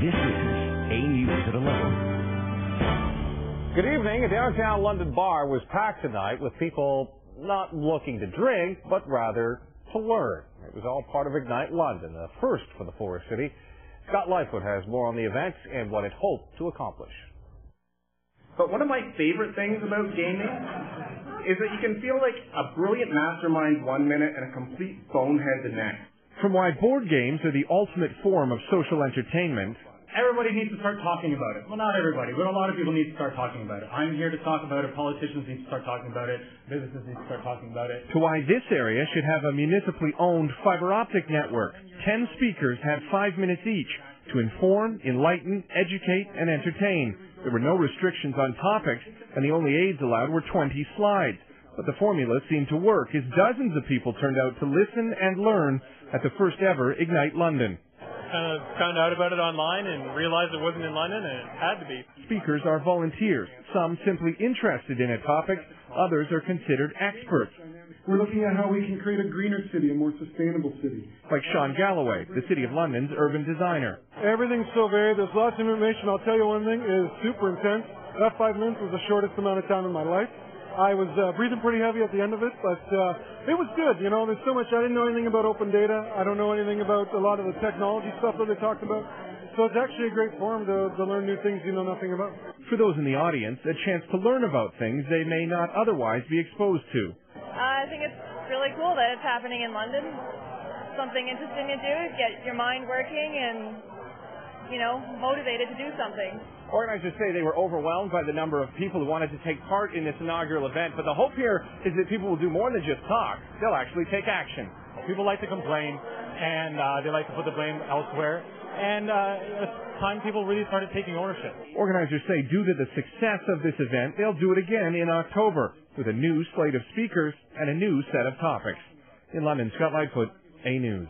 This is A News at 11. Good evening. A downtown London bar was packed tonight with people not looking to drink, but rather to learn. It was all part of Ignite London, a first for the Forest City. Scott Lightfoot has more on the event and what it hoped to accomplish. But one of my favorite things about gaming is that you can feel like a brilliant mastermind one minute and a complete bonehead the next. From why board games are the ultimate form of social entertainment, everybody needs to start talking about it. Well, not everybody, but a lot of people need to start talking about it. I'm here to talk about it. Politicians need to start talking about it. Businesses need to start talking about it. to why this area should have a municipally owned fiber optic network. 10 speakers had 5 minutes each to inform, enlighten, educate, and entertain. There were no restrictions on topics, and the only aids allowed were 20 slides. But the formula seemed to work as dozens of people turned out to listen and learn at the first ever Ignite London. Found out about it online and realized it wasn't in London, and it had to be. Speakers are volunteers, some simply interested in a topic, others are considered experts. We're looking at how we can create a greener city, a more sustainable city. Like Sean Galloway, the City of London's urban designer. Everything's so varied. There's lots of information. I'll tell you one thing is super intense. That 5 minutes was the shortest amount of time in my life. I was breathing pretty heavy at the end of it, but it was good. You know, there's so much. I didn't know anything about open data. I don't know anything about a lot of the technology stuff that they talked about. So it's actually a great forum to learn new things you know nothing about. For those in the audience, a chance to learn about things they may not otherwise be exposed to. I think it's really cool that it's happening in London. Something interesting to do, get your mind working and, you know, motivated to do something. Organizers say they were overwhelmed by the number of people who wanted to take part in this inaugural event, but the hope here is that people will do more than just talk. They'll actually take action. People like to complain, and they like to put the blame elsewhere. And it's time people really started taking ownership. Organizers say due to the success of this event, they'll do it again in October with a new slate of speakers and a new set of topics. In London, Scott Lightfoot, A News.